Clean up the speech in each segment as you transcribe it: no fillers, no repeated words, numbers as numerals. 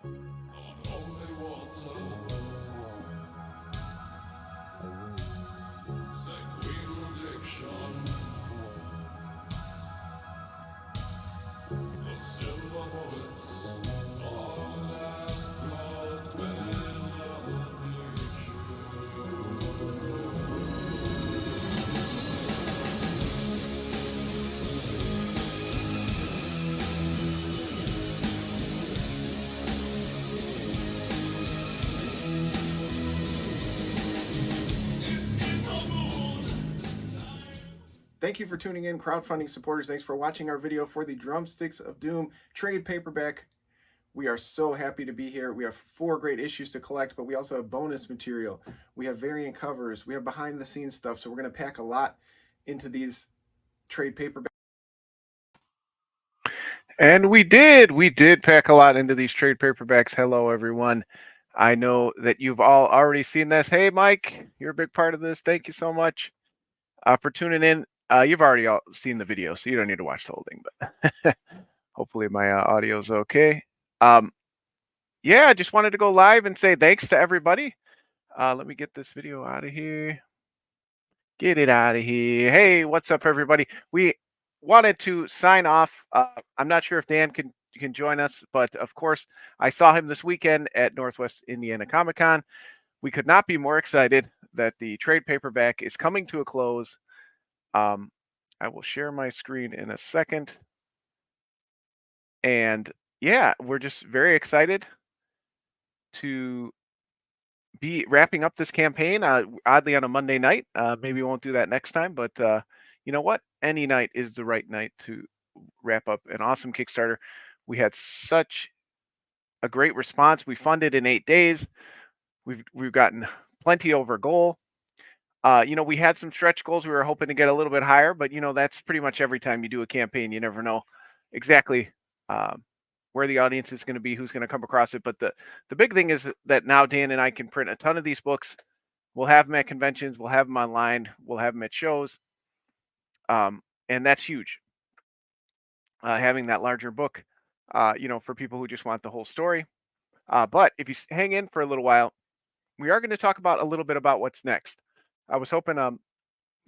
Holy water, sanguine addiction, the silver bullets, our last blood Thank you for tuning in, crowdfunding supporters. Thanks for watching our video for the Drumsticks of Doom trade paperback. We are so happy to be here. We have 4 great issues to collect, but we also have bonus material. We have variant covers. We have behind the scenes stuff. So we're going to pack a lot into these trade paperbacks. And we did pack a lot into these trade paperbacks. Hello, everyone. I know that you've all already seen this. Hey, Mike, you're a big part of this. Thank you so much for tuning in. You've already all seen the video, so you don't need to watch the whole thing, but hopefully my audio's okay. Yeah, I just wanted to go live and say thanks to everybody. Let me get this video out of here. Get it out of here. Hey, what's up, everybody? We wanted to sign off. I'm not sure if Dan can join us, but of course, I saw him this weekend at Northwest Indiana Comic Con. We could not be more excited that the trade paperback is coming to a close. I will share my screen in a second. And yeah, we're just very excited to be wrapping up this campaign. Oddly, on a Monday night. Maybe we won't do that next time, but you know what? Any night is the right night to wrap up an awesome Kickstarter. We had such a great response. We funded in 8 days. We've gotten plenty over goal. We had some stretch goals. We were hoping to get a little bit higher, but that's pretty much every time you do a campaign. You never know exactly where the audience is going to be, who's going to come across it. But the big thing is that now Dan and I can print a ton of these books. We'll have them at conventions. We'll have them online. We'll have them at shows. And that's huge. Having that larger book, for people who just want the whole story. But if you hang in for a little while, we are going to talk about a little bit about what's next. I was hoping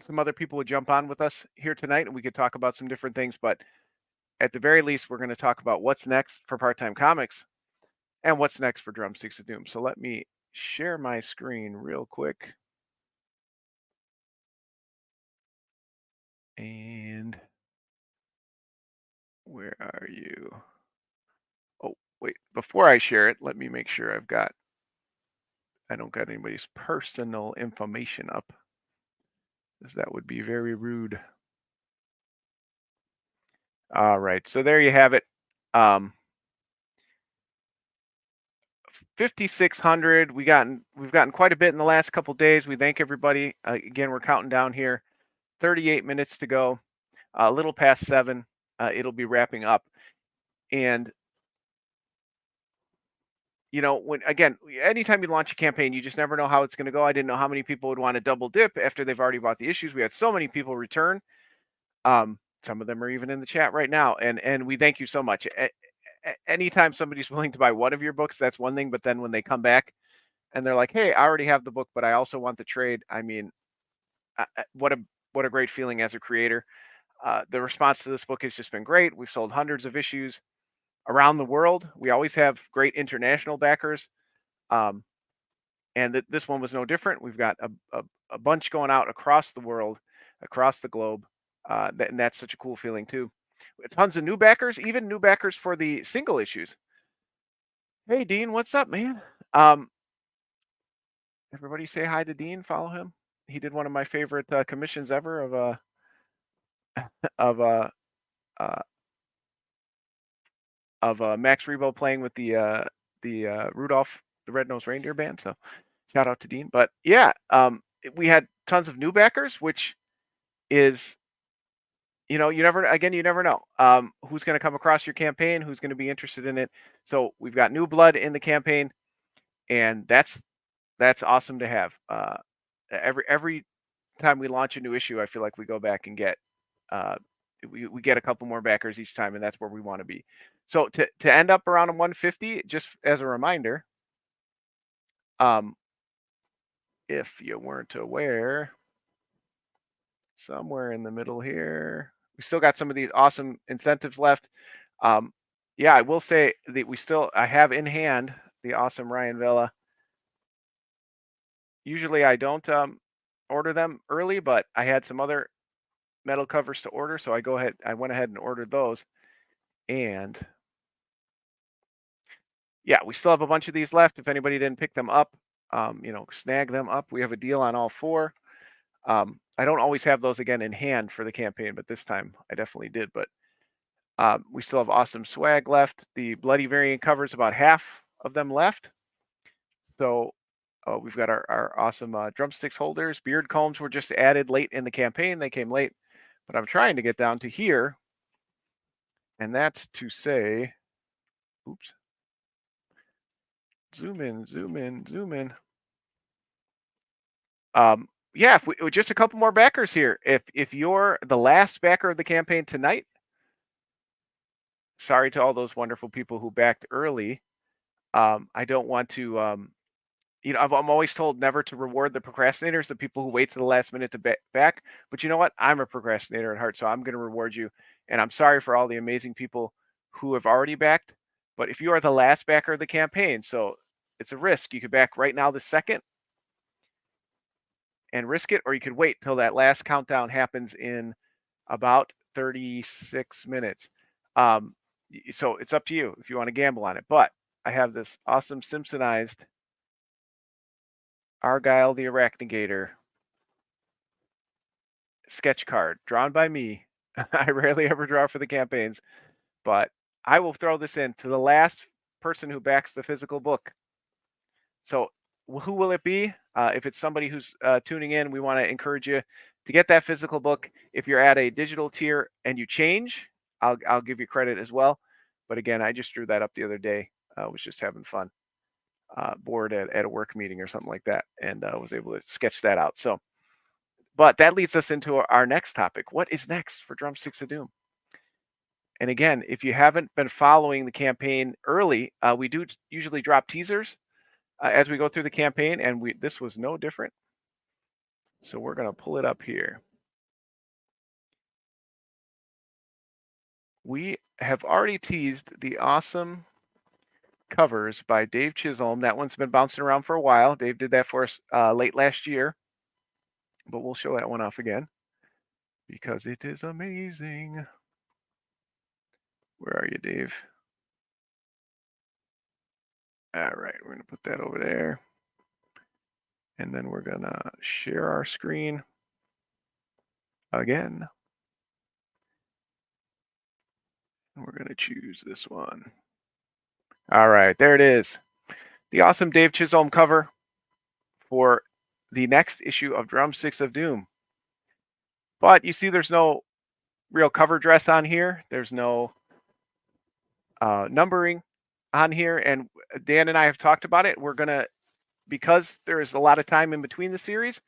some other people would jump on with us here tonight and we could talk about some different things. But at the very least, we're going to talk about what's next for Part-Time Comics and what's next for Drumsticks of Doom. So let me share my screen real quick. And where are you? Oh, wait, before I share it, let me make sure I don't got anybody's personal information up, because that would be very rude. All right, so there you have it. 5,600. We've gotten quite a bit in the last couple days. We thank everybody. Again, we're counting down here. 38 minutes to go. A little past 7. It'll be wrapping up. And anytime you launch a campaign, you just never know how it's going to go. I didn't know how many people would want to double dip after they've already bought the issues. We had so many people return. Some of them are even in the chat right now, and we thank you so much. Anytime somebody's willing to buy one of your books, that's one thing. But then when they come back and they're like, "Hey, I already have the book, but I also want the trade." I mean, what a great feeling as a creator. The response to this book has just been great. We've sold hundreds of issues around the world. We always have great international backers, and this one was no different. We've got a bunch going out across the world, across the globe, and that's such a cool feeling too. Tons of new backers, even new backers for the single issues. Hey, Dean, what's up, man? Everybody say hi to Dean. Follow him. He did one of my favorite commissions ever of of uh, Max Rebo playing with the Rudolph the Red-Nosed Reindeer band. So shout out to Dean. But yeah, we had tons of new backers, which is you never know who's going to come across your campaign, who's going to be interested in it. So we've got new blood in the campaign, and that's awesome to have. Every time we launch a new issue, I feel like we go back and get we get a couple more backers each time, and that's where we want to be. So to end up around a 150, just as a reminder, if you weren't aware, somewhere in the middle here, we still got some of these awesome incentives left. Yeah, I will say that I have in hand the awesome Ryan Vela. Usually I don't order them early, but I had some other metal covers to order, so I went ahead and ordered those. And yeah, we still have a bunch of these left. If anybody didn't pick them up, snag them up. We have a deal on all 4. I don't always have those again in hand for the campaign, but this time I definitely did. But we still have awesome swag left. The bloody variant covers, about half of them left. So we've got our awesome drumsticks holders. Beard combs were just added late in the campaign. They came late, but I'm trying to get down to here. And that's to say, oops. Zoom in, zoom in, zoom in. Yeah, just a couple more backers here. If you're the last backer of the campaign tonight, sorry to all those wonderful people who backed early. I don't want to, I'm always told never to reward the procrastinators, the people who wait to the last minute to back. But you know what? I'm a procrastinator at heart, so I'm going to reward you. And I'm sorry for all the amazing people who have already backed. But if you are the last backer of the campaign, so it's a risk. You could back right now, the second, and risk it, or you could wait till that last countdown happens in about 36 minutes. So it's up to you if you want to gamble on it. But I have this awesome Simpsonized Argyle the Arachnigator sketch card drawn by me. I rarely ever draw for the campaigns, but I will throw this in to the last person who backs the physical book. So who will it be? If it's somebody who's tuning in, we want to encourage you to get that physical book. If you're at a digital tier and you change, I'll give you credit as well. But again, I just drew that up the other day. I was just having fun, bored at a work meeting or something like that, and was able to sketch that out. So, but that leads us into our next topic. What is next for Drumsticks of Doom? And again, if you haven't been following the campaign early, we do usually drop teasers as we go through the campaign, and this was no different. So we're going to pull it up here. We have already teased the awesome covers by Dave Chisholm. That one's been bouncing around for a while. Dave did that for us late last year, but we'll show that one off again because it is amazing. Where are you, Dave? All right, we're going to put that over there. And then we're going to share our screen again. And we're going to choose this one. All right, there it is. The awesome Dave Chisholm cover for the next issue of Drumsticks of Doom. But you see there's no real cover dress on here. There's no numbering on here. And Dan and I have talked about it. We're going to, because there is a lot of time in between the series,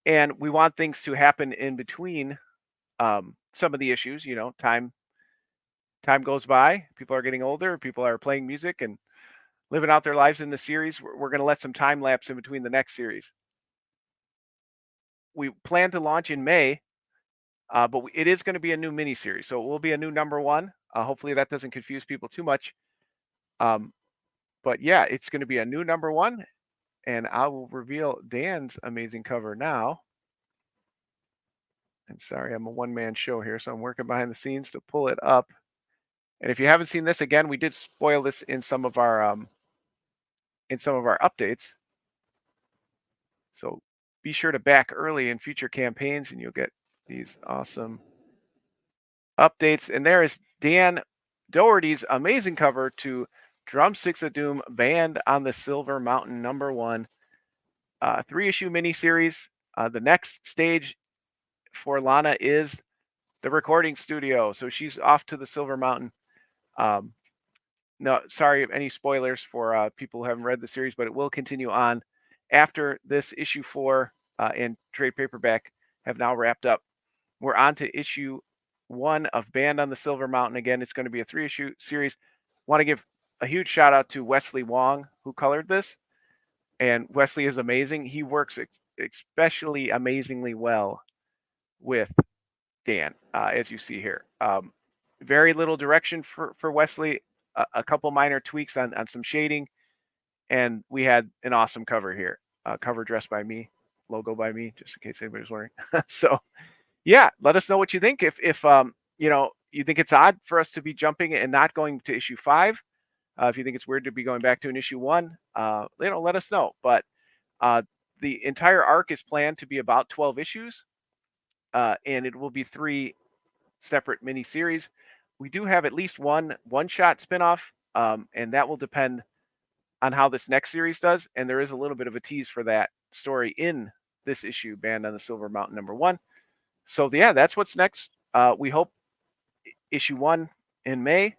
and we want things to happen in between some of the issues, time goes by, people are getting older, people are playing music and living out their lives in the series. We're going to let some time lapse in between the next series. We plan to launch in May, but it is going to be a new mini series, so it will be a new number 1. Hopefully that doesn't confuse people too much. But yeah, it's going to be a new number 1, and I will reveal Dan's amazing cover now. And sorry, I'm a one-man show here, so I'm working behind the scenes to pull it up. And if you haven't seen this, again, we did spoil this in some of our updates. So be sure to back early in future campaigns, and you'll get these awesome updates. And there is Dan Doherty's amazing cover to Drumsticks of Doom, Band on the Silver Mountain number 1, 3-issue miniseries. The next stage for Lana is the recording studio, so she's off to the Silver Mountain. No, sorry if any spoilers for people who haven't read the series, but it will continue on after this issue 4 and trade paperback have now wrapped up. We're on to issue 1 of Band on the Silver Mountain. Again, it's going to be a 3-issue series. Want to give a huge shout out to Wesley Wong, who colored this. And Wesley is amazing. He works especially amazingly well with Dan, as you see here. Very little direction for Wesley, a couple minor tweaks on some shading, and we had an awesome cover here. Cover dressed by me, logo by me, just in case anybody's wondering. So, yeah, let us know what you think. If you think it's odd for us to be jumping and not going to issue 5, if you think it's weird to be going back to an issue 1, let us know. But the entire arc is planned to be about 12 issues, and it will be 3 separate mini series. We do have at least one-shot spinoff, and that will depend on how this next series does. And there is a little bit of a tease for that story in this issue, Band on the Silver Mountain #1. So yeah, that's what's next. We hope issue 1 in May,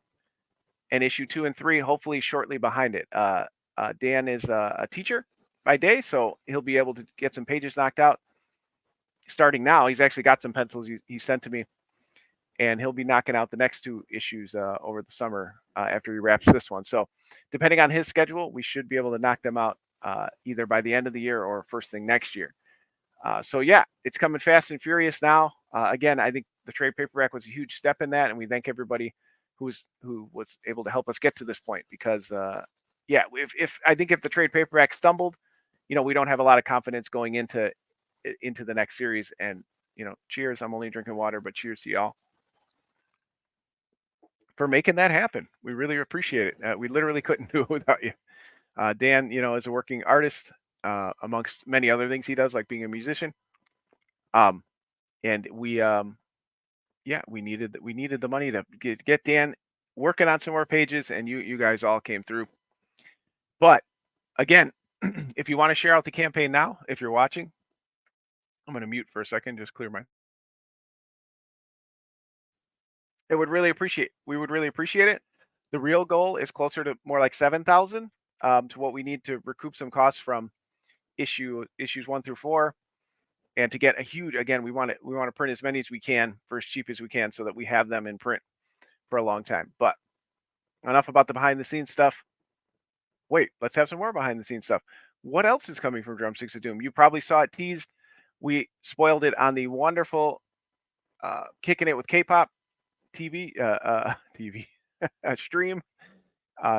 and issue 2 and 3 hopefully shortly behind it. Dan is a teacher by day, so he'll be able to get some pages knocked out starting now. He's actually got some pencils he sent to me, and he'll be knocking out the next 2 issues over the summer after he wraps this one. So depending on his schedule, we should be able to knock them out either by the end of the year or first thing next year. So yeah, it's coming fast and furious now. Again, I think the trade paperback was a huge step in that, and we thank everybody who was able to help us get to this point, because yeah, if I think if the trade paperback stumbled, we don't have a lot of confidence going into the next series. And cheers, I'm only drinking water, but cheers to y'all for making that happen. We really appreciate it. We literally couldn't do it without you. Dan, is a working artist, amongst many other things he does, like being a musician. And we needed the money to get Dan working on some more pages, and you guys all came through. But again, if you want to share out the campaign now, if you're watching, I'm going to mute for a second, just clear my. We would really appreciate it. The real goal is closer to more like 7,000, to what we need to recoup some costs from issues 1 through 4, and to get a huge. Again, we want to print as many as we can for as cheap as we can, so that we have them in print for a long time. But enough about the behind the scenes stuff. Wait, let's have some more behind the scenes stuff. What else is coming from Drumsticks of Doom? You probably saw it teased. We spoiled it on the wonderful Kicking It with K-Pop TV stream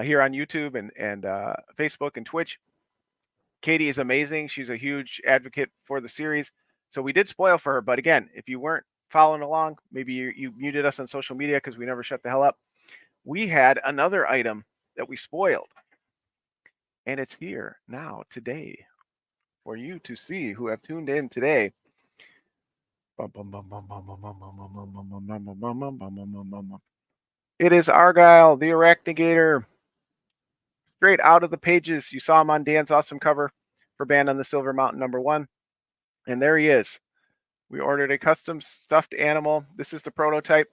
here on YouTube and Facebook and Twitch. Katie is amazing. She's a huge advocate for the series. So we did spoil for her. But again, if you weren't following along, maybe you muted us on social media because we never shut the hell up. We had another item that we spoiled. And it's here now, today, for you to see who have tuned in today. It is Argyle, the Arachnigator. Straight out of the pages. You saw him on Dan's awesome cover for Band on the Silver Mountain #1. And there he is. We ordered a custom stuffed animal. This is the prototype,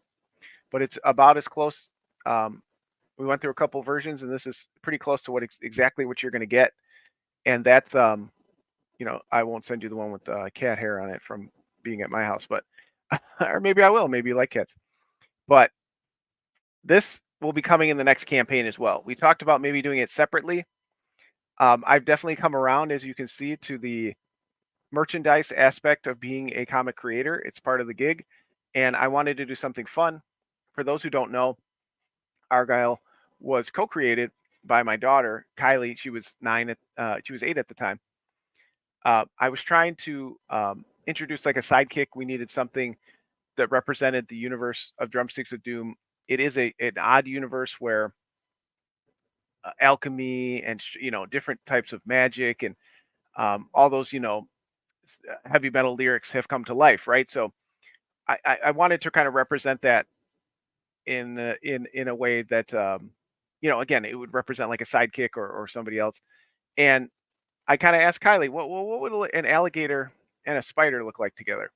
but it's about as close. We went through a couple versions, and this is pretty close to exactly what you're going to get. And that's, I won't send you the one with cat hair on it from being at my house, but, or maybe I will. Maybe you like cats. But this will be coming in the next campaign as well. We talked about maybe doing it separately. I've definitely come around, as you can see, to the merchandise aspect of being a comic creator. It's part of the gig, and I wanted to do something fun. For those who don't know, Argyle was co-created by my daughter Kylie. She was 8 at the time. I was trying to introduce like a sidekick. We needed something that represented the universe of Drumsticks of Doom. It is an odd universe where alchemy and different types of magic and all those heavy metal lyrics have come to life, right? So I wanted to kind of represent that in a way that again, it would represent like a sidekick or somebody else. And I kind of asked Kylie, what would an alligator and a spider look like together?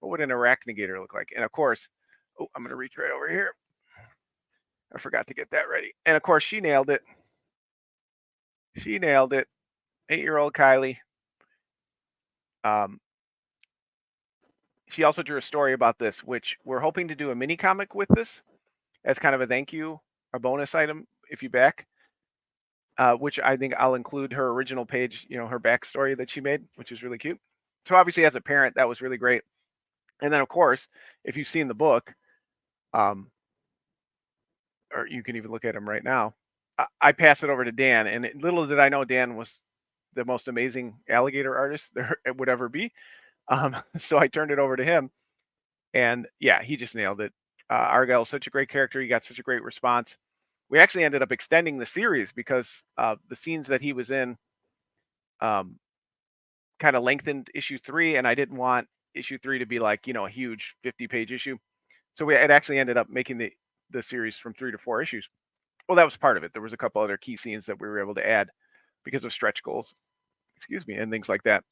What would an arachnigator look like? And of course, I'm going to reach right over here. I forgot to get that ready. And of course, she nailed it. 8-year-old Kylie. she also drew a story about this, which we're hoping to do a mini comic with this as kind of a thank you, a bonus item if you back. Which I think I'll include her original page, her backstory that she made, which is really cute. So obviously, as a parent, that was really great. And then, of course, if you've seen the book, or you can even look at him right now, I pass it over to Dan. And little did I know Dan was the most amazing alligator artist there would ever be. So I turned it over to him, and yeah, he just nailed it. Argyle is such a great character. He got such a great response. We actually ended up extending the series because the scenes that he was in um, kind of lengthened issue 3, and I didn't want issue 3 to be like, a huge 50-page issue. So it actually ended up making the series from 3 to 4 issues. Well, that was part of it. There was a couple other key scenes that we were able to add because of stretch goals, and things like that.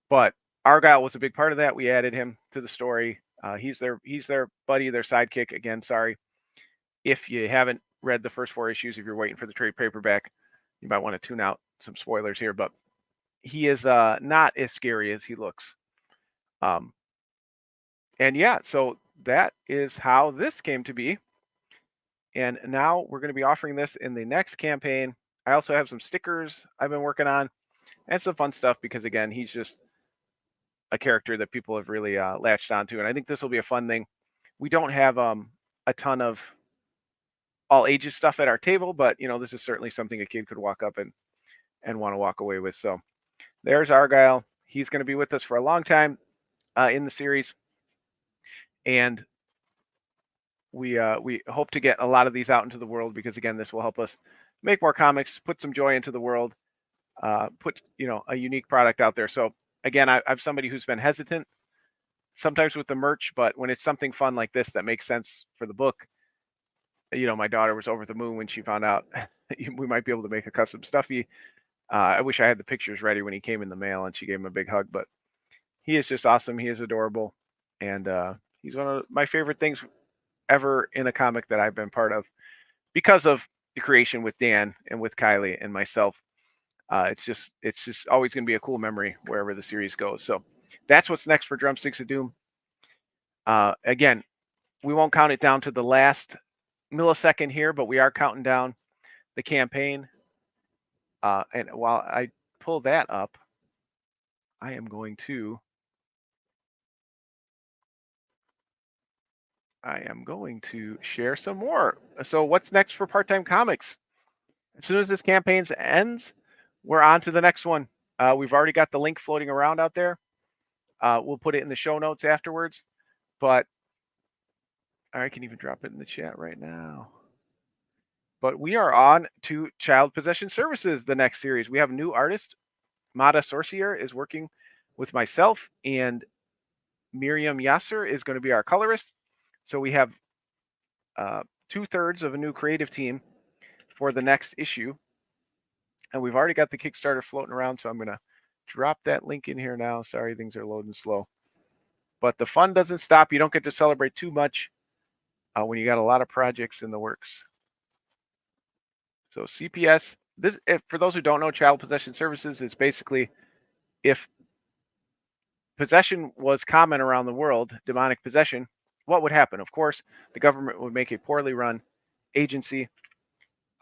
But Argyle was a big part of that. We added him to the story. He's their buddy, their sidekick. Again, sorry if you haven't read the first 4 issues. If you're waiting for the trade paperback, you might want to tune out some spoilers here. But he is not as scary as he looks. And yeah, so that is how this came to be. And now we're going to be offering this in the next campaign. I also have some stickers I've been working on and some fun stuff because, again, he's just a character that people have really latched onto. And I think this will be a fun thing. We don't have a ton of all ages stuff at our table, but, this is certainly something a kid could walk up and want to walk away with. So there's Argyle. He's going to be with us for a long time in the series. And we hope to get a lot of these out into the world because, again, this will help us make more comics, put some joy into the world, put a unique product out there. So again, I'm somebody who's been hesitant sometimes with the merch, but when it's something fun like this that makes sense for the book, my daughter was over the moon when she found out we might be able to make a custom stuffy. I wish I had the pictures ready when he came in the mail, and she gave him a big hug. But he is just awesome. He is adorable, and he's one of my favorite things ever in a comic that I've been part of because of the creation with Dan and with Kylie and myself. It's just always going to be a cool memory wherever the series goes. So that's what's next for Drumsticks of Doom. Again, we won't count it down to the last millisecond here, but we are counting down the campaign. And while I pull that up, I am going to share some more. So what's next for Part-Time Comics? As soon as this campaign ends, we're on to the next one. We've already got the link floating around out there. We'll put it in the show notes afterwards. But I can even drop it in the chat right now. But we are on to Child Possession Services, the next series. We have a new artist. Mada Sorcier is working with myself, and Miriam Yasser is going to be our colorist. So we have 2/3 of a new creative team for the next issue. And we've already got the Kickstarter floating around, so I'm going to drop that link in here now. Sorry, things are loading slow. But the fun doesn't stop. You don't get to celebrate too much when you got a lot of projects in the works. So CPS, for those who don't know, Child Possession Services is basically if possession was common around the world, demonic possession, what would happen? Of course, the government would make a poorly run agency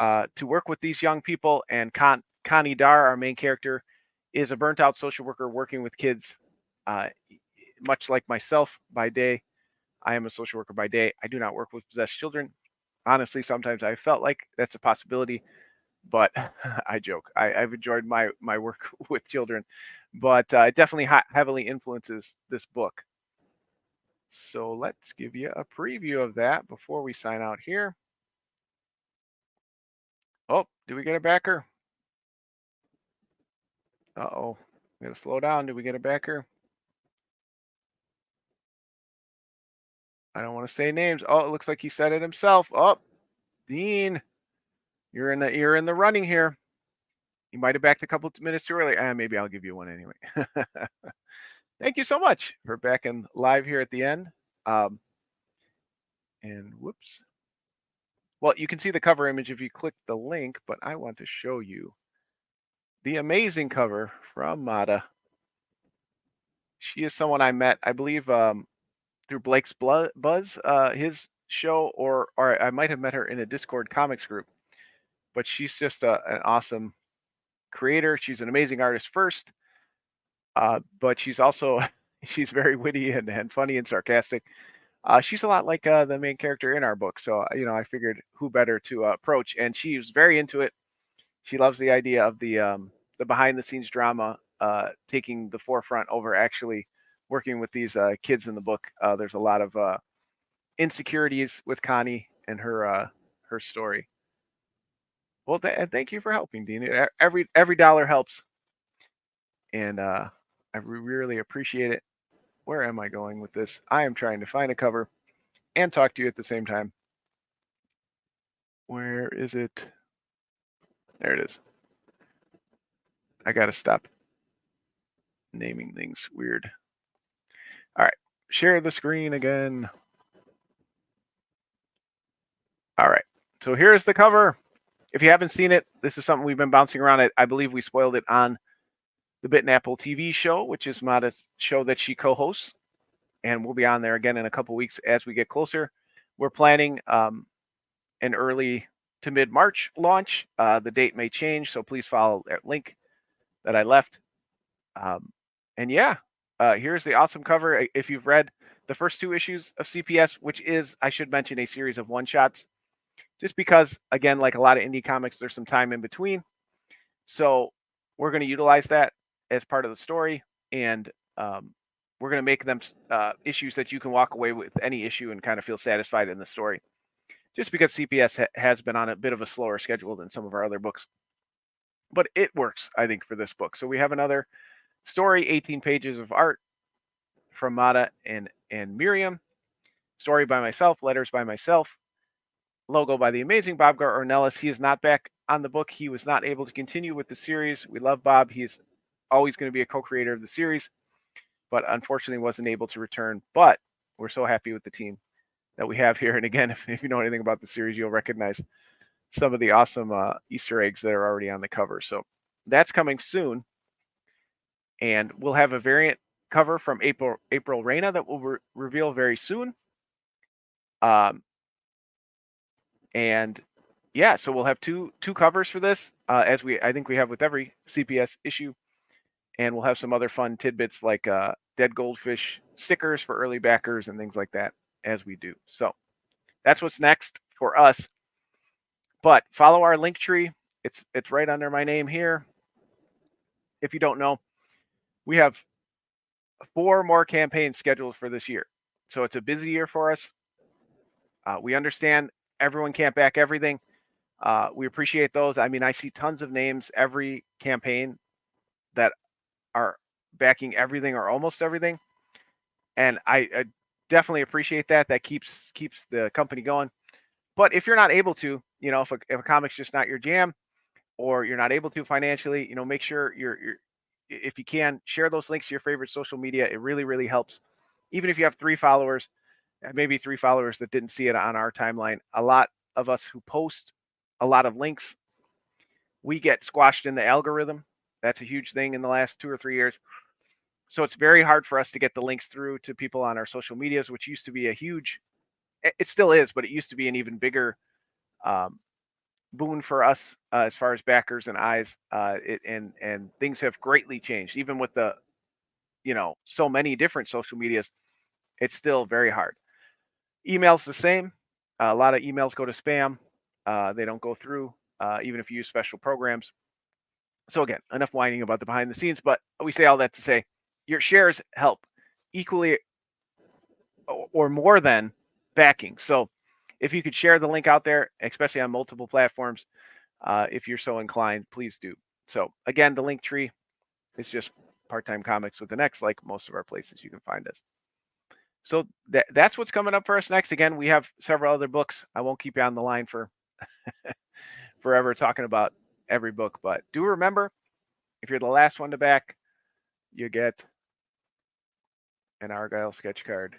to work with these young people. And Connie Dar, our main character, is a burnt out social worker working with kids, much like myself by day. I am a social worker by day. I do not work with possessed children. Honestly, sometimes I felt like that's a possibility, but I joke. I've enjoyed my work with children, but it definitely heavily influences this book. So let's give you a preview of that before we sign out here. Oh, did we get a backer? Uh-oh. We gotta slow down. Did we get a backer? I don't want to say names. Oh, it looks like he said it himself. Oh, Dean, you're in the running here. You might have backed a couple of minutes too early. Maybe I'll give you one anyway. Thank you so much for backing live here at the end. And whoops. Well, you can see the cover image if you click the link, but I want to show you the amazing cover from Mada. She is someone I met, I believe, through Blake's Buzz, his show, or I might have met her in a Discord comics group. But she's just an awesome creator. She's an amazing artist first, but she's also she's very witty and funny and sarcastic. She's a lot like the main character in our book, so I figured who better to approach, and she was very into it. She loves the idea of the behind the scenes drama taking the forefront over actually working with these kids in the book. There's a lot of insecurities with Connie and her story. Well, thank you for helping, Dean. Every dollar helps, and I really appreciate it. Where am I going with this? I am trying to find a cover and talk to you at the same time. Where is it? There it is. I gotta stop naming things weird. All right, share the screen again. All right, so here's the cover. If you haven't seen it, this is something we've been bouncing around. I believe we spoiled it on the Bit and Apple TV show, which is Mada's show that she co-hosts, and we'll be on there again in a couple weeks as we get closer. We're planning an early to mid-March launch. The date may change, so please follow that link that I left. And yeah, here's the awesome cover. If you've read the first 2 issues of CPS, which is, I should mention, a series of one-shots, just because, again, like a lot of indie comics, there's some time in between. So we're going to utilize that as part of the story, and we're going to make them issues that you can walk away with any issue and kind of feel satisfied in the story. Just because CPS has been on a bit of a slower schedule than some of our other books. But it works, I think, for this book. So we have another story, 18 pages of art from Mada and Miriam. Story by myself, letters by myself. Logo by the amazing Bob Ornelas. He is not back on the book. He was not able to continue with the series. We love Bob. He's always going to be a co-creator of the series, but unfortunately wasn't able to return. But we're so happy with the team that we have here. And again, if you know anything about the series, you'll recognize some of the awesome Easter eggs that are already on the cover. So that's coming soon. And we'll have a variant cover from April Reina that we'll reveal very soon. And yeah, so we'll have two covers for this, as I think we have with every CPS issue. And we'll have some other fun tidbits like Dead Goldfish stickers for early backers and things like that as we do. So that's what's next for us. But follow our link tree. It's right under my name here. If you don't know, we have 4 more campaigns scheduled for this year. So it's a busy year for us. We understand everyone can't back everything. We appreciate those. I mean, I see tons of names every campaign that are backing everything or almost everything. And I definitely appreciate that. That keeps the company going. But if you're not able to, if a comic's just not your jam, or you're not able to financially, make sure you're if you can, share those links to your favorite social media. It really, really helps. Even if you have 3 followers, maybe 3 followers that didn't see it on our timeline. A lot of us who post a lot of links, we get squashed in the algorithm. That's a huge thing in the last 2 or 3 years. So it's very hard for us to get the links through to people on our social medias, which used to be it still is, but it used to be an even bigger boon for us as far as backers and eyes. And things have greatly changed, even with the, so many different social medias. It's still very hard. Email's the same. A lot of emails go to spam. They don't go through, even if you use special programs. So again, enough whining about the behind the scenes, but we say all that to say your shares help equally or more than backing. So if you could share the link out there, especially on multiple platforms, if you're so inclined, please do. So again, the link tree is just Part-Time Comics with an X, like most of our places you can find us. So that's what's coming up for us next. Again, we have several other books. I won't keep you on the line for forever talking about every book, but do remember, if you're the last one to back, you get an Argyle sketch card.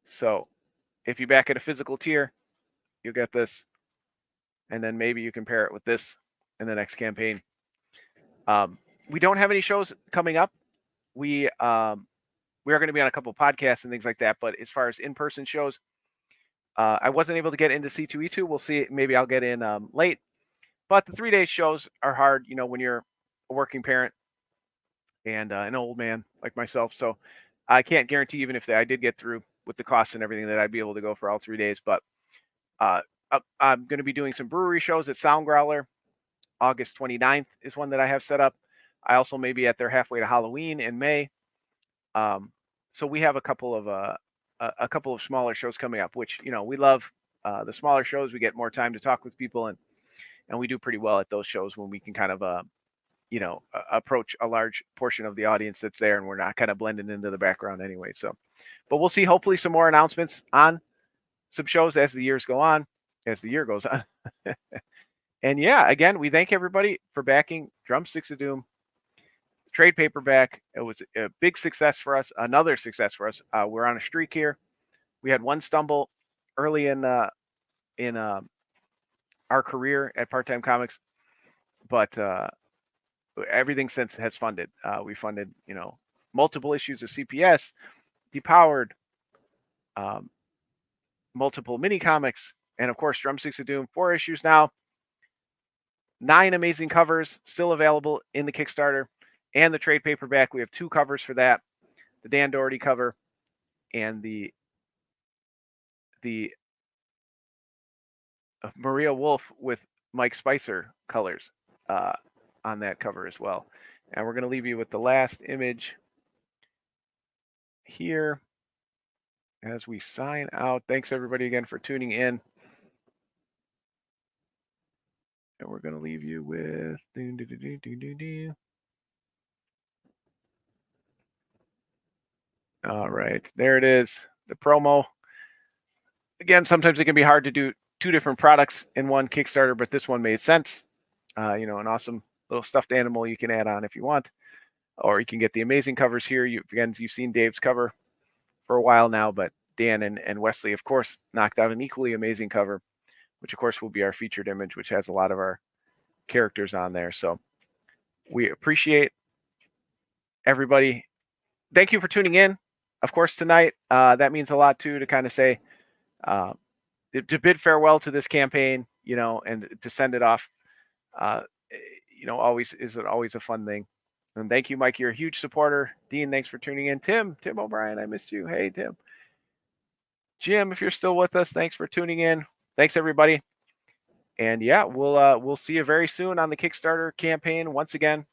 So if you back at a physical tier, you'll get this, and then maybe you can pair it with this in the next campaign. we don't have any shows coming up. We are going to be on a couple podcasts and things like that. But as far as in-person shows, I wasn't able to get into C2E2. We'll see. Maybe I'll get in late. But the 3-day shows are hard, when you're a working parent and an old man like myself. So I can't guarantee, even if I did get through with the costs and everything, that I'd be able to go for all 3 days. But I'm going to be doing some brewery shows at Sound Growler. August 29th is one that I have set up. I also may be at their halfway to Halloween in May. So we have a couple of smaller shows coming up, which, we love the smaller shows. We get more time to talk with people, and we do pretty well at those shows when we can kind of, approach a large portion of the audience that's there, and we're not kind of blending into the background anyway. So, but we'll see, hopefully some more announcements on some shows as the year goes on. And yeah, again, we thank everybody for backing Drumsticks of Doom trade paperback. It was a big success for us, another success for us. We're on a streak here. We had one stumble early in our career at Part-Time Comics, but everything since has funded. We funded, multiple issues of CPS, Depowered, multiple mini comics, and of course, Drumsticks of Doom, 4 issues now. 9 amazing covers still available in the Kickstarter and the trade paperback. We have 2 covers for that: the Dan Doherty cover and the Maria Wolf with Mike Spicer colors on that cover as well. And we're going to leave you with the last image here as we sign out. Thanks everybody again for tuning in. And we're going to leave you with all right, there it is, the promo. Again, sometimes it can be hard to do 2 different products in one Kickstarter, but this one made sense. An awesome little stuffed animal you can add on if you want, or you can get the amazing covers here. You've seen Dave's cover for a while now, but Dan and Wesley, of course, knocked out an equally amazing cover, which of course will be our featured image, which has a lot of our characters on there. So we appreciate everybody. Thank you for tuning in, of course, tonight. That means a lot too, to kind of say, to bid farewell to this campaign, and to send it off, always a fun thing. And thank you, Mike. You're a huge supporter. Dean, thanks for tuning in. Tim O'Brien, I missed you. Hey, Tim. Jim, if you're still with us, thanks for tuning in. Thanks, everybody. And yeah, we'll see you very soon on the Kickstarter campaign once again.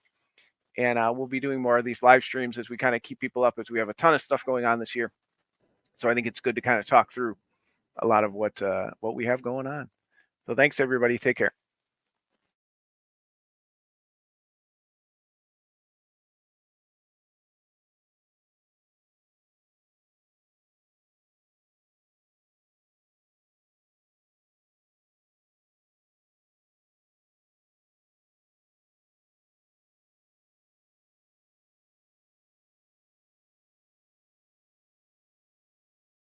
And we'll be doing more of these live streams as we kind of keep people up, as we have a ton of stuff going on this year. So I think it's good to kind of talk through a lot of what we have going on. So thanks, everybody. Take care.